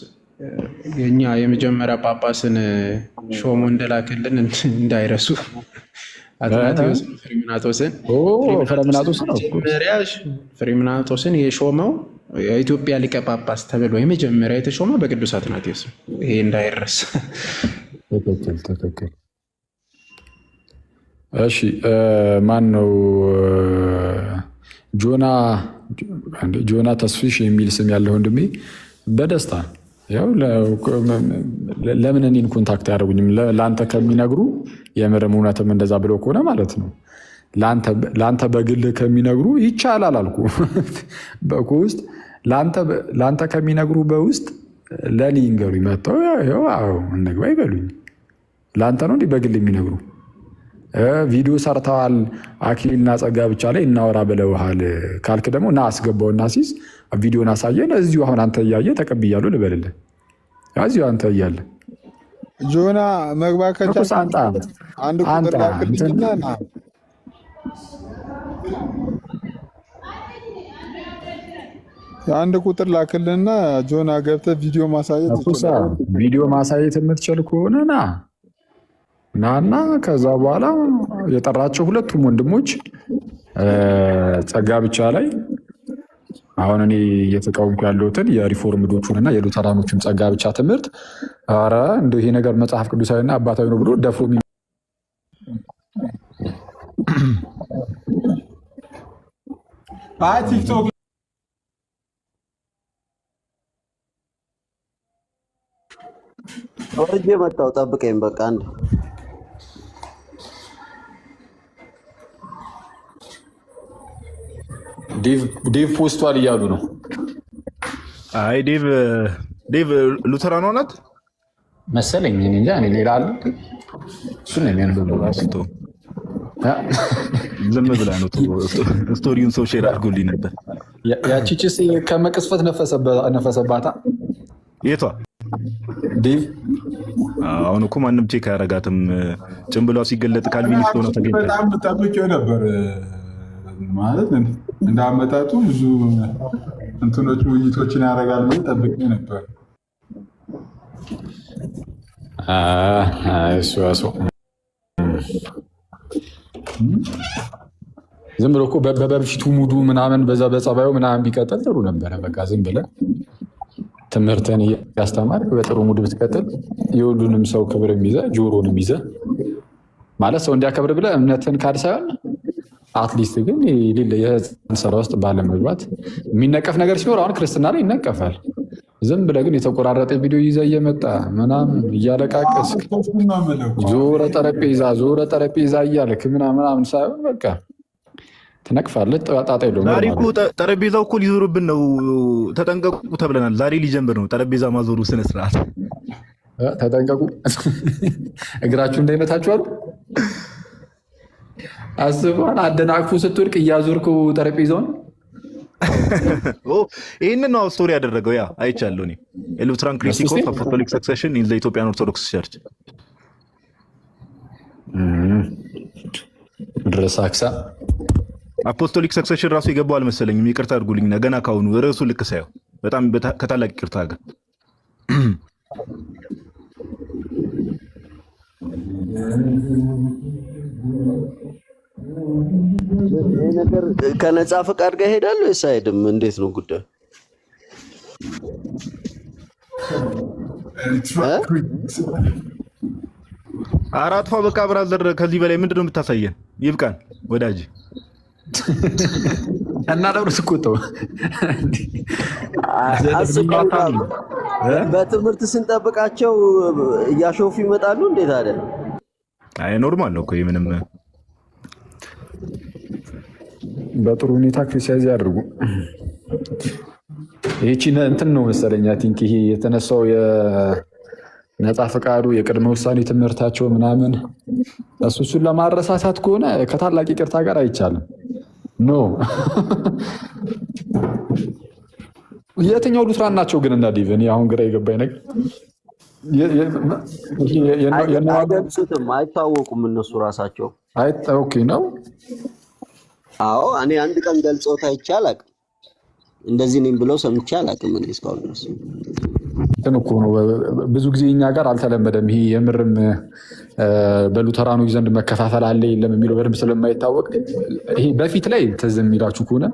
የኛ የመጀመሪያ ጳጳስን ሾሞ እንደላክልን እንዳይረሱ። ፍሬምናጦስን የሾመው የኢትዮጵያ ሊቀ ጳጳስ ተብሎ የመጀመሪያ የተሾመ በቅዱስ አትናቴዎስ ነው። ይሄ እንዳይረሳ። ትክክል። እሺ ማን ነው ጆና ተስፊሽ የሚል ስም ያለው ወንድሜ በደስታ ያው ለምን እኔን ኮንታክት ያደርጉኝም? ለአንተ ከሚነግሩ የምርም እውነትም እንደዛ ብለው ከሆነ ማለት ነው ለአንተ በግል ከሚነግሩ ይቻላል አልኩ። በውስጥ ለአንተ ከሚነግሩ በውስጥ ለእኔ ይንገሩኝ። መጥተው እንግባ ይበሉኝ። ለአንተ ነው እንዲህ በግል የሚነግሩ። ቪዲዮ ሰርተዋል አክሊልና ጸጋ ብቻ ላይ እናወራ ብለውሃል ካልክ ደግሞ ና አስገባውና ሲስ ቪዲዮን አሳየን። እዚሁ አሁን አንተ እያየ ተቀብያለሁ ልበልልህ። እዚሁ አንተ እያለ ጆና መግባት ከቻልክ አንድ ቁጥር ላክልኝና ና አንድ ቁጥር ላክልና ጆና ገብተህ ቪዲዮ ማሳየት ይችላል። ቪዲዮ ማሳየት የምትችል ከሆነ ናና ከዛ በኋላ የጠራቸው ሁለቱም ወንድሞች ጸጋ ብቻ ላይ አሁን እኔ እየተቃወምኩ ያለሁትን የሪፎርምዶቹንና የሉተራኖችን ጸጋ ብቻ ትምህርት ኧረ እንደው ይሄ ነገር መጽሐፍ ቅዱሳዊና አባታዊ ነው ብሎ ደፍሮ ቲክቶክ ወርጄ መጣሁ። ጠብቀኝ በቃ አንድ ዴቭ ፖስቷል እያሉ ነው። አይ ዴቭ ሉተራን ናት መሰለኝ። እንጃ እኔ ሌላ አለ እሱን ነው የሚያነበው ራሱ ዝም ብላ ነው ስቶሪውን ሰው ሼር አድርጎልኝ ነበር። ያቺ ጭስ ከመቅስፈት ነፈሰባታ። የቷ ዴቭ? አሁን እኮ ማንም ቼክ አያረጋትም። ጭንብሏ ሲገለጥ ካልቪኒስት ሆነው ተገኝቷል። በጣም ጠብቄው ነበር ማለት እንዳመጣጡ ብዙ እንትኖች ውይይቶችን ያደርጋል ብዬ ጠብቄ ነበር። እሱ ዝም ብሎ እኮ በበፊቱ ሙዱ ምናምን በዛ በጸባዩ ምናምን ቢቀጥል ጥሩ ነበረ። በቃ ዝም ብለህ ትምህርትን እያስተማርክ በጥሩ ሙድ ብትቀጥል የሁሉንም ሰው ክብርም ይዘህ ጆሮንም ይዘህ ማለት ሰው እንዲያከብር ብለህ እምነትን ካድ ሳይሆን አትሊስት ግን የህፃን ስራ ውስጥ ባለመግባት የሚነቀፍ ነገር ሲኖር አሁን ክርስትና ላይ ይነቀፋል። ዝም ብለህ ግን የተቆራረጠ ቪዲዮ ይዘህ እየመጣ ምናምን እያለቃቀስክ ዞረ ጠረጴዛ እያልክ ምናምን ሳይሆን በቃ ትነቅፋለህ። ጣጣ የለውም። ዛሬ እኮ ጠረጴዛው እኮ ሊዞርብን ነው፣ ተጠንቀቁ ተብለናል። ዛሬ ሊጀምር ነው ጠረጴዛ ማዞሩ ስነስርዓት። ተጠንቀቁ እግራችሁ እንዳይመታችሁ አሉ። አስበዋል። አደናቅፉ ስትወድቅ እያዞርኩ ጠረጴዛውን ይህንን ነው ስቶሪ ያደረገው። ያ አይቻለሁ እኔ የሉትራን ክሪቲክ ኦፍ አፖስቶሊክ ሰክሴሽን ኢን ዘ ኢትዮጵያን ኦርቶዶክስ ቸርች ድረሳክሳ አፖስቶሊክ ሰክሴሽን ራሱ የገባው አልመሰለኝም። ይቅርታ አድርጉልኝና ገና ካሁኑ ርዕሱ ልክ ሳየው በጣም ከታላቅ ይቅርታ ጋር ይህ ነገር ከነፃ ፈቃድ ጋር ይሄዳል ወይስ አይሄድም? እንዴት ነው ጉዳዩ? አራጥፋ በቃ ብራዘር፣ ከዚህ በላይ ምንድነው የምታሳየን? ይብቃን ወዳጅ። እና ደብረ ስቆጠው በትምህርት ስንጠብቃቸው እያሾፉ ይመጣሉ። እንዴት አለ? አይ ኖርማል ነው እኮ ምንም። በጥሩ ሁኔታ ክሪቲሳይዝ ያድርጉ። ይህቺ እንትን ነው መሰለኝ አይ ቲንክ ይሄ የተነሳው የነፃ ፈቃዱ የቅድመ ውሳኔ ትምህርታቸው ምናምን እሱን ለማረሳሳት ከሆነ ከታላቅ ይቅርታ ጋር አይቻልም። ኖ የትኛው ሉትራን ናቸው ግን? እና ዲቭ እኔ አሁን ግራ የገባኝ ነገር አይገልጹትም፣ አይታወቁም እነሱ ራሳቸው። ኦኬ ነው። አዎ እኔ አንድ ቀን ገልጾት አይቼ አላውቅም። እንደዚህ ነኝ ብለው ሰምቼ አላውቅም እኔ እስካሁን ድረስ። እንትን እኮ ነው ብዙ ጊዜ እኛ ጋር አልተለመደም። ይሄ የምርም በሉተራኖች ዘንድ መከፋፈል አለ የለም የሚለው በደንብ ስለማይታወቅ ይሄ በፊት ላይ ትዝ የሚላችሁ ከሆነ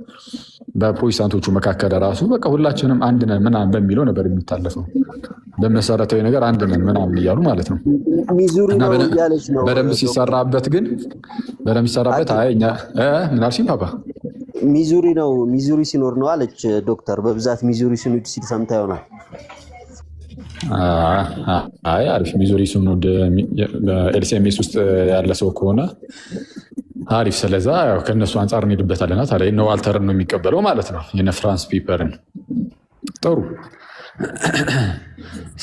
በፕሮቴስታንቶቹ መካከል ራሱ በቃ ሁላችንም አንድ ነን ምናምን በሚለው ነበር የሚታለፈው። በመሰረታዊ ነገር አንድ ነን ምናምን እያሉ ማለት ነው። እና በደንብ ሲሰራበት አይ እኛ ምን አልሽኝ ፓፓ? ሚዙሪ ሲኖር ነው አለች ዶክተር። በብዛት ሚዙሪ ሲኖድ ሲል ሰምታ ይሆናል። አይ አሪፍ ሚዙሪ ሲኖድ በኤልሲኤምኤስ ውስጥ ያለ ሰው ከሆነ አሪፍ። ስለዛ ከእነሱ አንጻር እንሄድበታለና ታዲያ እነ ዋልተርን ነው የሚቀበለው ማለት ነው፣ የነ ፍራንስ ፒፐርን። ጥሩ።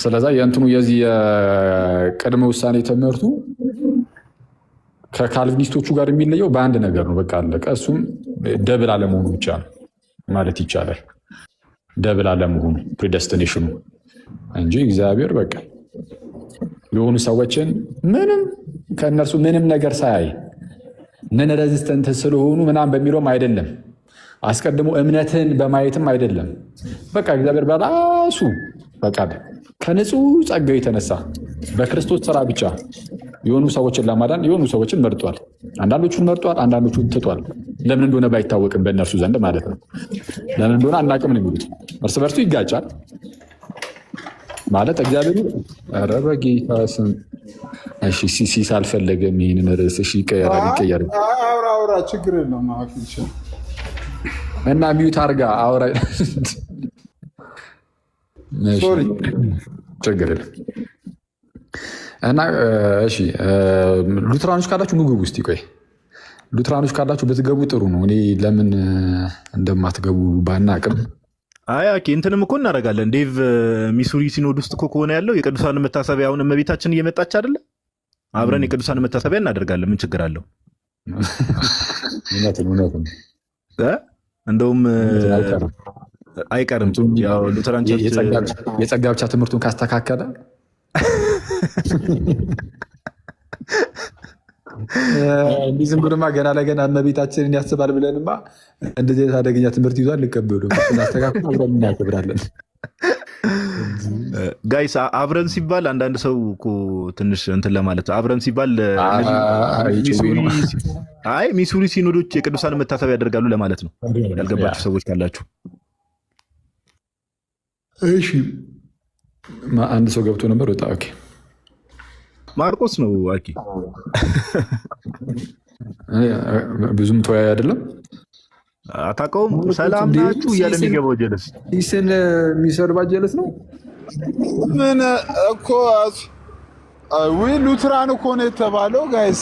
ስለዛ የእንትኑ የዚህ የቅድመ ውሳኔ ትምህርቱ ከካልቪኒስቶቹ ጋር የሚለየው በአንድ ነገር ነው። በቃ አለቀ። እሱም ደብል አለመሆኑ ብቻ ነው ማለት ይቻላል። ደብል አለመሆኑ ፕሪደስቲኔሽኑ እንጂ እግዚአብሔር በቃ የሆኑ ሰዎችን ምንም ከእነርሱ ምንም ነገር ሳያይ ምን ሬዚስተንት ስለሆኑ ምናምን በሚለውም አይደለም፣ አስቀድሞ እምነትን በማየትም አይደለም። በቃ እግዚአብሔር በራሱ በቃ ከንጹህ ጸጋው የተነሳ በክርስቶስ ስራ ብቻ የሆኑ ሰዎችን ለማዳን የሆኑ ሰዎችን መርጧል። አንዳንዶቹን መርጧል፣ አንዳንዶቹን ትቷል። ለምን እንደሆነ ባይታወቅም በእነርሱ ዘንድ ማለት ነው። ለምን እንደሆነ አናውቅም ነው የሚሉት። እርስ በርሱ ይጋጫል ማለት እግዚአብሔር ኧረ በጌታ ስም እሺ፣ ሲስ አልፈለገም ይህንን ርዕስ። እሺ ይቀየራል። አውራ ችግር የለውም እና ሚዩት አድርጋ አውራ። ችግር የለም። እና እሺ ሉትራኖች ካላችሁ ምግብ ውስጥ ይቆይ። ሉትራኖች ካላችሁ ብትገቡ ጥሩ ነው። እኔ ለምን እንደማትገቡ ባናቅም አይ እንትንም እኮ እናደርጋለን። ዴቭ ሚሱሪ ሲኖድ ውስጥ እኮ ከሆነ ያለው የቅዱሳን መታሰቢያ አሁን እመቤታችን እየመጣች አይደለ? አብረን የቅዱሳን መታሰቢያ እናደርጋለን። ምን ችግር አለው? እንደውም አይቀርም። ያው ሉተራን የጸጋ ብቻ ትምህርቱን ካስተካከለ እንዲህ ዝም ብሎማ ገና ለገና እመቤታችንን ያስባል ብለንማ እንደዚህ አይነት አደገኛ ትምህርት ይዟል ሊቀበሉ እናስተካክል፣ አብረን እናከብራለን። ጋይስ አብረን ሲባል አንዳንድ ሰው እኮ ትንሽ እንትን ለማለት አብረን ሲባል አይ ሚሱሪ ሲኖዶች የቅዱሳን መታሰቢያ ያደርጋሉ ለማለት ነው። ያልገባችሁ ሰዎች ካላችሁ እሺ። አንድ ሰው ገብቶ ነበር ወጣ። ኦኬ ማርቆስ ነው። አኪ ብዙም ተወያይ አይደለም። አታውቀውም? ሰላም ናችሁ እያለ የሚገባው ጀለስ ሲስን የሚሰርባ ጀለስ ነው። ምን እኮ ሉትራን እኮ ነው የተባለው ጋይስ።